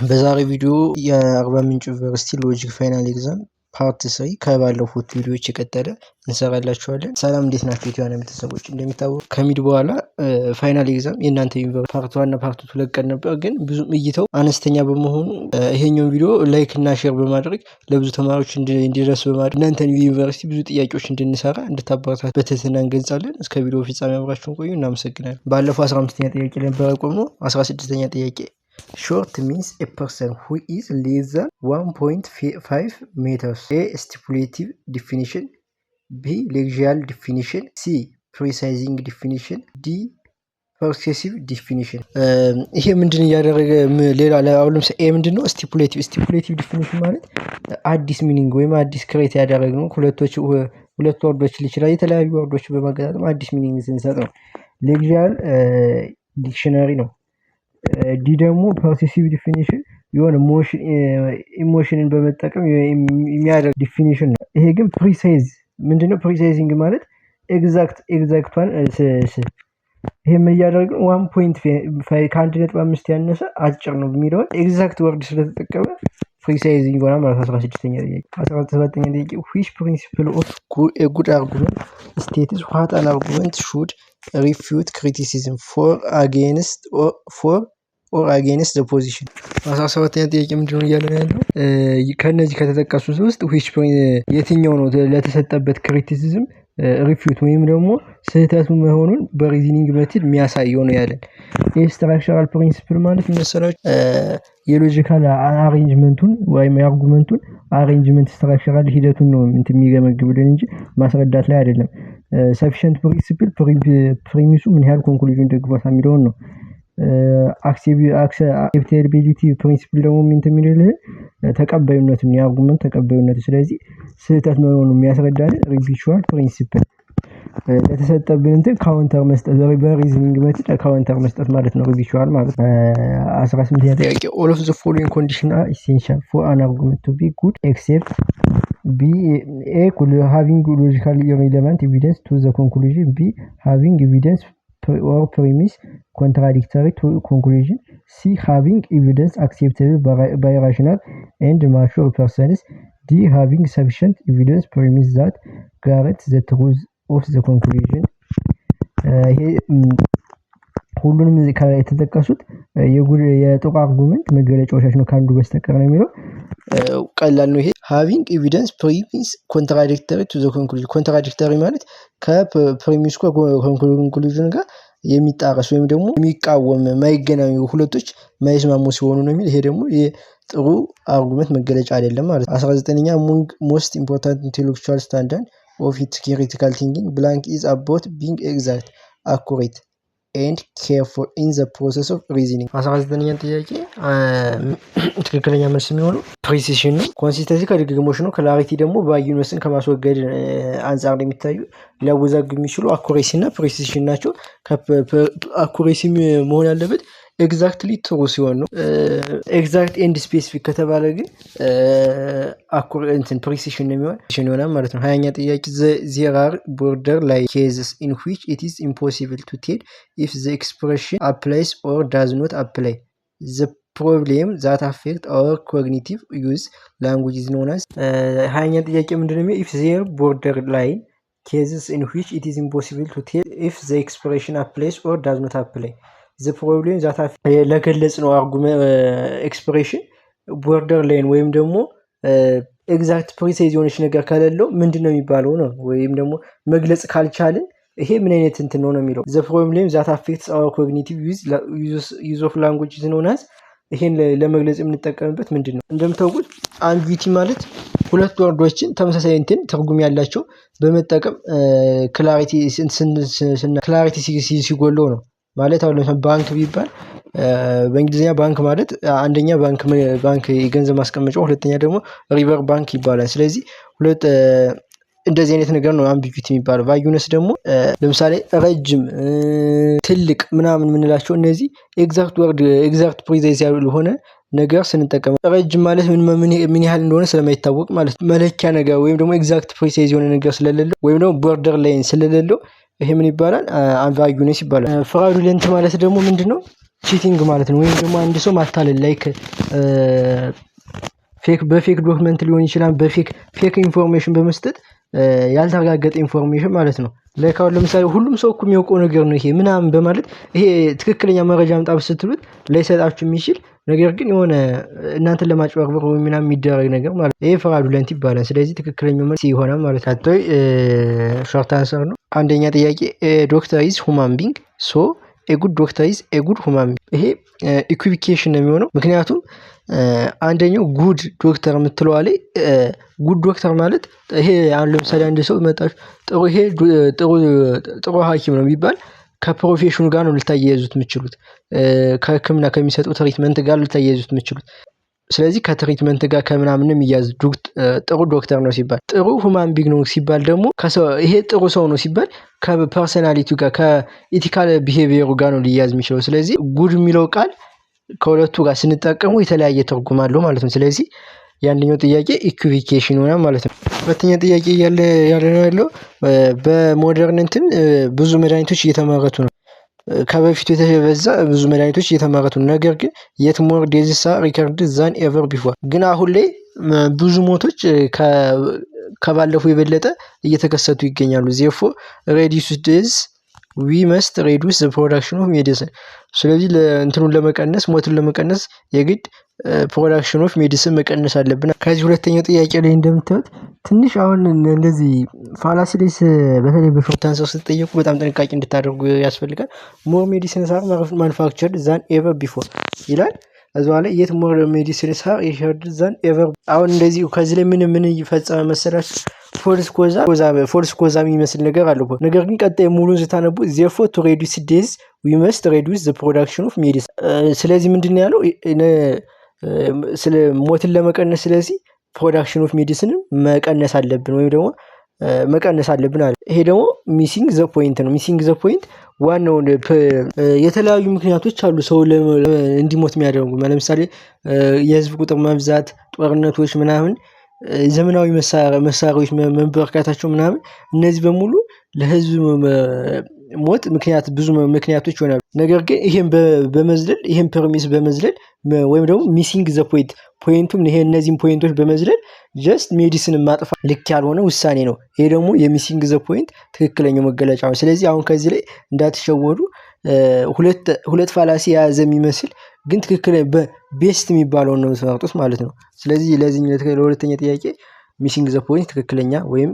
በዛሬ ቪዲዮ የአርባ ምንጭ ዩኒቨርሲቲ ሎጂክ ፋይናል ኤግዛም ፓርት 3 ከባለፉት ቪዲዮዎች የቀጠለ እንሰራላችኋለን። ሰላም እንዴት ናችሁ የቲዋና ቤተሰቦች? እንደሚታወቅ ከሚድ በኋላ ፋይናል ኤግዛም የእናንተ ዩኒቨርሲቲ ፓርት 1 እና ፓርት 2 ለቀን ነበር፣ ግን ብዙ እይታው አነስተኛ በመሆኑ ይሄኛውን ቪዲዮ ላይክ እና ሼር በማድረግ ለብዙ ተማሪዎች እንዲደርስ በማድረግ እናንተን ዩኒቨርሲቲ ብዙ ጥያቄዎች እንድንሰራ እንድታበረታቱ በትህትና እንገልጻለን። እስከ ቪዲዮ ፍጻሜ አብራችሁን ቆዩ። እናመሰግናለን። ባለፈው 15ኛ ጥያቄ ነበር ያቆምነው። 16ኛ ጥያቄ short means a person who is less than 1.5 meters. A. Stipulative definition. B. Lexial definition. C. Precising definition. D. Persuasive definition. ይሄ ምንድን ያደረገ ሌላ ለአሁን ለምሳሌ ኤ ምንድነው? ስቲፑሌቲቭ ዲፊኒሽን ማለት አዲስ ሚኒንግ ወይም አዲስ ክሬት ያደረግነው ሁለት ወርዶች ሊችላል የተለያዩ ወርዶች በማገጣጠም አዲስ ሚኒንግ ስንሰጥ ነው። ሌግዚያል ዲክሽነሪ ነው። ዲ ደግሞ ፐርሲሲቭ ዲፊኒሽን የሆነ ኢሞሽንን በመጠቀም የሚያደርግ ዲፊኒሽን ነው። ይሄ ግን ፕሪሳይዝ ምንድነው? ፕሪሳይዚንግ ማለት ኤግዛክቷን ይሄ ምን እያደረግን 1.5 ከ1.5 ያነሰ አጭር ነው የሚለውን ኤግዛክት ወርድ ስለተጠቀመ ፕሪሳይዚንግ ሆና ማለት 16ኛ ጥያቄ። 17ኛ ጥያቄ which principle of a good argument states what an argument should refute criticism for against the position. 17ኛ ጥያቄ ምንድነው እያለ ያለው? ከነዚህ ከተጠቀሱት ውስጥ which የትኛው ነው ለተሰጠበት ክሪቲሲዝም ሪፊዩት ወይም ደግሞ ስህተቱ መሆኑን በሪዝኒንግ ሜተድ የሚያሳየው ነው ያለን። የስትራክቸራል ፕሪንሲፕል ማለት መሰላችሁ የሎጂካል አሬንጅመንቱን ወይም የአርጉመንቱን አሬንጅመንት ስትራክቸራል ሂደቱን ነው የሚገመግብልን እንጂ ማስረዳት ላይ አይደለም። ሰፊሽንት ፕሪንሲፕል ፕሪሚሱ ምን ያህል ኮንክሉዥን ደግፎታል የሚለውን ነው። አክሴፕታቢሊቲ ፕሪንሲፕል ደግሞ የሚልህ ተቀባይነትን የአርጉመንት ተቀባይነት፣ ስለዚህ ስህተት መሆኑን የሚያስረዳን ሪቪቹዋል ፕሪንሲፕል። ለተሰጠብን እንትን ካውንተር መስጠት በሪዝኒንግ ሜተድ ካውንተር መስጠት ማለት ነው ሪቪቹዋል ማለት። 18ኛ ጥያቄ all of the following conditions are essential for an argument to be good except B. A. having logically relevant evidence to the conclusion. B. having evidence or premise contradictory to conclusion. C. having evidence acceptable by rational and mature persons. D. having sufficient evidence premise that guarantees the truth of the conclusion. ይሄ ሁሉንም የተጠቀሱት የጥሩ አርጉመንት መገለጫዎች ነው ከአንዱ በስተቀር ነው የሚለው ቀላል ነው። ይሄ having evidence premise contradictory to the conclusion። ኮንትራዲክተሪ ማለት ከፕሪሚስ ኮንክሉዥን ጋር የሚጣረስ ወይም ደግሞ የሚቃወም የማይገናኙ ሁለቶች ማይስማሙ ሲሆኑ ነው የሚል። ይሄ ደግሞ የጥሩ አርጉመንት መገለጫ አይደለም ማለት። 19ኛ among most important intellectual standard of its critical thinking blank is about being exact, accurate and careful in the process of reasoning. 19ኛ ጥያቄ ትክክለኛ መልስ የሚሆነው ፕሪሲሽን ነው። ኮንሲስተንሲ ከድግግሞሽ ነው። ክላሪቲ ደግሞ ቫጊዩነስን ከማስወገድ አንፃር የሚታዩ ሊያወዛግቡ የሚችሉ አኩሬሲ እና ፕሪሲሽን ናቸው። አኩሬሲ መሆን ያለበት ኤግዛክትሊ ትሩ ሲሆን ነው። ኤግዛክት ኤንድ ስፔሲፊክ ከተባለ ግን ፕሪሲሽን ነው የሚሆነው ማለት ነው። 20ኛ ጥያቄ there are borderline cases in which it is impossible to tell if the expression applies or does not apply. The problem that affect our cognitive use language is known as 20ኛ ጥያቄ ምንድነው? if there are borderline cases in which it is impossible to tell if the expression applies or does not apply. the problem that ለገለጽ ነው አርጉመንት ኤክስፕሬሽን ቦርደር ላይን ወይም ደግሞ ኤግዛክት ፕሪሳይዝ የሆነች ነገር ከሌለው ምንድነው የሚባለው ነው። ወይም ደግሞ መግለጽ ካልቻልን ይሄ ምን አይነት እንትን ነው የሚለው the problem that affects our cognitive use of language is known as። ይሄን ለመግለጽ የምንጠቀምበት ምንድነው? እንደምታውቁት ambiguity ማለት ሁለት ወርዶችን ተመሳሳይ እንትን ትርጉም ያላቸው በመጠቀም ክላሪቲ ሲጎለው ነው ማለት። አሁን ለምሳሌ ባንክ ቢባል በእንግሊዝኛ ባንክ ማለት አንደኛ ባንክ የገንዘብ ማስቀመጫው፣ ሁለተኛ ደግሞ ሪቨር ባንክ ይባላል። ስለዚህ ሁለት እንደዚህ አይነት ነገር ነው አምቢጉቲ የሚባለው። ቫጊዩነስ ደግሞ ለምሳሌ ረጅም፣ ትልቅ ምናምን የምንላቸው እነዚህ ኤግዛክት ፕሪሳይዝ ያልሆነ ነገር ስንጠቀም፣ ረጅም ማለት ምን ያህል እንደሆነ ስለማይታወቅ ማለት መለኪያ ነገር ወይም ደግሞ ኤግዛክት ፕሪሳይዝ የሆነ ነገር ስለሌለው ወይም ደግሞ ቦርደር ላይን ስለሌለው ይሄ ምን ይባላል? አምቢጉነስ ይባላል። ፍራውዱለንት ማለት ደግሞ ምንድነው? ቺቲንግ ማለት ነው። ወይም ደግሞ አንድ ሰው ማታለል ላይክ በፌክ ዶክመንት ሊሆን ይችላል። ፌክ ኢንፎርሜሽን በመስጠት ያልተረጋገጠ ኢንፎርሜሽን ማለት ነው። ላይክ አሁን ለምሳሌ ሁሉም ሰው እኮ የሚያውቀው ነገር ነው ይሄ ምናምን በማለት ይሄ ትክክለኛ መረጃ አምጣ ስትሉት ላይሰጣችሁ የሚችል ነገር ግን የሆነ እናንተን ለማጭበርበር ወይ ምናምን የሚደረግ ነገር ማለት ይሄ ፍራዱለንት ይባላል። ስለዚህ ትክክለኛው መልስ ይሆናል ማለት ነው። ቀጣይ ሾርት አንሰር ነው። አንደኛ ጥያቄ ዶክተር ኢዝ ሁማን ቢንግ ሶ ኤጉድ ዶክተር ኢዝ ኤጉድ ሁማን ቢንግ። ይሄ ኢኩዊኬሽን ነው የሚሆነው ምክንያቱም አንደኛው ጉድ ዶክተር የምትለዋ ላይ ጉድ ዶክተር ማለት ይሄ አሁን ለምሳሌ አንድ ሰው መጣችሁ ጥሩ ይሄ ጥሩ ሐኪም ነው ቢባል ከፕሮፌሽኑ ጋር ነው ልታያይዙት የምትችሉት። ከህክምና ከሚሰጡ ትሪትመንት ጋር ልታያይዙት የምትችሉት። ስለዚህ ከትሪትመንት ጋር ከምናምን የሚያዝ ጥሩ ዶክተር ነው ሲባል፣ ጥሩ ሁማን ቢንግ ነው ሲባል ደግሞ ይሄ ጥሩ ሰው ነው ሲባል ከፐርሰናሊቲው ጋር ከኢቲካል ቢሄቪየሩ ጋር ነው ሊያዝ የሚችለው። ስለዚህ ጉድ የሚለው ቃል ከሁለቱ ጋር ስንጠቀሙ የተለያየ ትርጉም አለው ማለት ነው። ስለዚህ የአንደኛው ጥያቄ ኢኩዊኬሽን ሆነ ማለት ነው። ሁለተኛ ጥያቄ ያለው በሞደርን እንትን ብዙ መድኃኒቶች እየተመረቱ ነው። ከበፊቱ የተበዛ ብዙ መድኃኒቶች እየተመረቱ ነው። ነገር ግን የት ሞር ዴዝስ አር ሪከርድ ዛን ኤቨር ቢፎር። ግን አሁን ላይ ብዙ ሞቶች ከባለፉ የበለጠ እየተከሰቱ ይገኛሉ። ዜፎ ሬዲዩስ ዴዝ ዊ መስት ሬዱስ ዘ ፕሮዳክሽን ኦፍ ሜዲሲን። ስለዚህ እንትኑን ለመቀነስ ሞትን ለመቀነስ የግድ ፕሮዳክሽን ኦፍ ሜዲሲን መቀነስ አለብን። ከዚህ ሁለተኛው ጥያቄ ላይ እንደምታዩት ትንሽ አሁን እንደዚህ ፋላሲ ላይ በተለይ በሾርት አንሰር ስትጠየቁ በጣም ጥንቃቄ እንድታደርጉ ያስፈልጋል። ሞር ሜዲሲንስ አር ማኑፋክቸርድ ዛን ኤቨር ቢፎር ይላል። እዛ ላይ የት ሞር ሜዲሲንስ አር ኢሸርድ ዛን ኤቨር። አሁን እንደዚህ ከዚህ ላይ ምን ይፈጸመ መሰላችሁ? ፎልስ ኮዛ የሚመስል ነገር አለው። ነገር ግን ቀጣይ ሙሉን ስታነቡ ዜርፎር ቱ ሬዱስ ዴዝ ዊ መስት ሬዱስ ዘ ፕሮዳክሽን ኦፍ ሜዲሲን። ስለዚህ ምንድን ያለው ስለ ሞትን ለመቀነስ ስለዚህ ፕሮዳክሽን ኦፍ ሜዲሲንን መቀነስ አለብን ወይም ደግሞ መቀነስ አለብን አለ። ይሄ ደግሞ ሚሲንግ ዘ ፖይንት ነው። ሚሲንግ ዘ ፖይንት ዋናው የተለያዩ ምክንያቶች አሉ ሰው እንዲሞት የሚያደርጉ። ለምሳሌ የህዝብ ቁጥር መብዛት፣ ጦርነቶች ምናምን፣ ዘመናዊ መሳሪያዎች መበረካታቸው ምናምን፣ እነዚህ በሙሉ ለህዝብ ሞት ብዙ ምክንያቶች ይሆናሉ። ነገር ግን ይሄን ፕሪሚስ በመዝለል ወይም ደግሞ ሚሲንግ ዘ ፖይንት ፖይንቱም እነዚህን ፖይንቶች በመዝለል ጀስት ሜዲሲን ማጥፋት ልክ ያልሆነ ውሳኔ ነው። ይሄ ደግሞ የሚሲንግ ዘ ፖይንት ትክክለኛው መገለጫ ነው። ስለዚህ አሁን ከዚህ ላይ እንዳትሸወዱ ሁለት ፋላሲ የያዘ የሚመስል ግን ትክክለኛ ቤስት የሚባለውን ነው የምትመርጡት ማለት ነው። ስለዚህ ለሁለተኛ ጥያቄ ሚሲንግ ዘ ፖይንት ትክክለኛ ወይም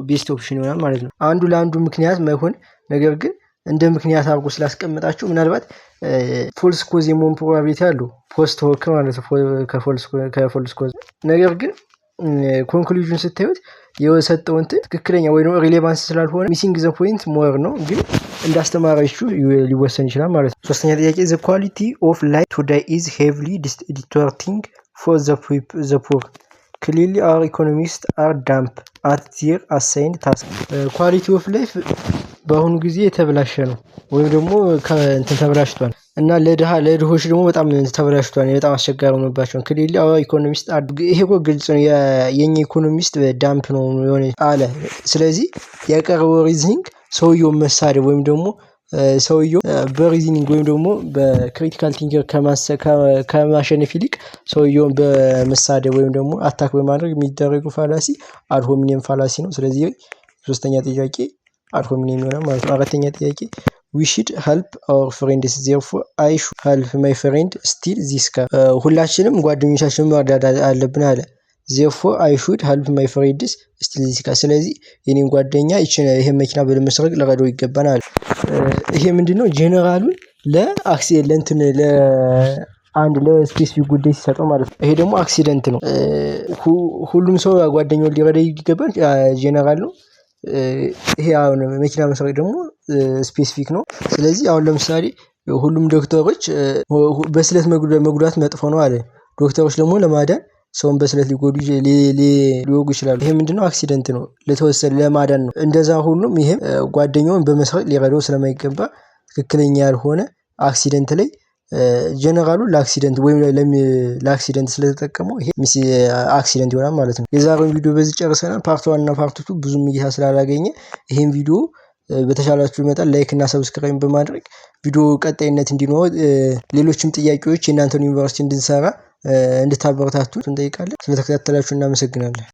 ቤስት ኦፕሽን ይሆናል ማለት ነው። አንዱ ለአንዱ ምክንያት ማይሆን ነገር ግን እንደ ምክንያት አድርጎ ስላስቀምጣችሁ ምናልባት ፎልስ ኮዝ የመሆን ፕሮባቢሊቲ አለው ፖስት ሆክ ማለት ከፎልስ ኮዝ። ነገር ግን ኮንክሉዥን ስታዩት የሰጠውን ትክክለኛ ወይ ደግሞ ሪሌቫንስ ስላልሆነ ሚሲንግ ዘ ፖይንት ሞር ነው፣ ግን እንዳስተማራችሁ ሊወሰን ይችላል ማለት ነው። ሶስተኛ ጥያቄ ዘ ኳሊቲ ኦፍ ላይፍ ቱዴይ ኢዝ ሄቪሊ ዲስቶርቲንግ ፎር ዘ ፑር ክሊርሊ አወር ኢኮኖሚስት አር ዳምፕ አት ዜር አሳይንድ ታስክ። ኳሊቲ ኦፍ ላይፍ በአሁኑ ጊዜ የተበላሸ ነው ወይም ደግሞ ተበላሽቷል እና ለድሆች ደግሞ በጣም ተበላሽቷል፣ በጣም አስቸጋሪ ሆኖባቸው። ክሊርሊ አወር ኢኮኖሚስት ይሄ እኮ ግልጽ ነው፣ የኛ ኢኮኖሚስት ዳምፕ ነው የሆነ አለ። ስለዚህ ያቀረበው ሪዝኒንግ ሰውየው መሳደብ ወይም ደግሞ ሰውየው በሪዝኒንግ ወይም ደግሞ በክሪቲካል ቲንከር ከማሸነፍ ይልቅ ሰውየውን በመሳደብ ወይም ደግሞ አታክ በማድረግ የሚደረገው ፋላሲ አድሆሚኒየም ፋላሲ ነው። ስለዚህ ሶስተኛ ጥያቄ አድሆሚኒየም ይሆናል ማለት ነው። አራተኛ ጥያቄ we should help our friends therefore I should help my friend steal this car። ሁላችንም ጓደኞቻችንን መርዳት አለብን አለ። therefore I should help my friends steal this car። ስለዚህ የኔን ጓደኛ ይሄን መኪና በመስረቅ ለረዳው ይገባናል። ይሄ ምንድነው ጄኔራሉን ለአክሲደንት ለአንድ ለስፔሲፊክ ጉዳይ ሲሰጠው ማለት ነው። ይሄ ደግሞ አክሲደንት ነው። ሁሉም ሰው ጓደኛውን ሊረዳ ይገባል፣ ጄኔራል ነው። ይሄ አሁን መኪና መስረቅ ደግሞ ስፔሲፊክ ነው። ስለዚህ አሁን ለምሳሌ ሁሉም ዶክተሮች በስለት መጉዳት መጥፎ ነው አለ። ዶክተሮች ደግሞ ለማዳን ሰውን በስለት ሊወጉ ይችላሉ። ይሄ ምንድነው አክሲደንት ነው፣ ለተወሰነ ለማዳን ነው። እንደዛ ሁሉም ይሄም ጓደኛውን በመስረቅ ሊረዳው ስለማይገባ ትክክለኛ ያልሆነ አክሲደንት ላይ ጀነራሉ ለአክሲደንት ወይም ለአክሲደንት ስለተጠቀመው ይሄ አክሲደንት ይሆናል ማለት ነው። የዛሬውን ቪዲዮ በዚህ ጨርሰናል። ፓርት 1 እና ፓርት 2 ብዙም እይታ ስላላገኘ ይሄን ቪዲዮ በተቻላችሁ መጠን ላይክ እና ሰብስክራይብ በማድረግ ቪዲዮ ቀጣይነት እንዲኖር ሌሎችም ጥያቄዎች የእናንተን ዩኒቨርሲቲ እንድንሰራ እንድታበረታቱት እንጠይቃለን። ስለተከታተላችሁ እናመሰግናለን።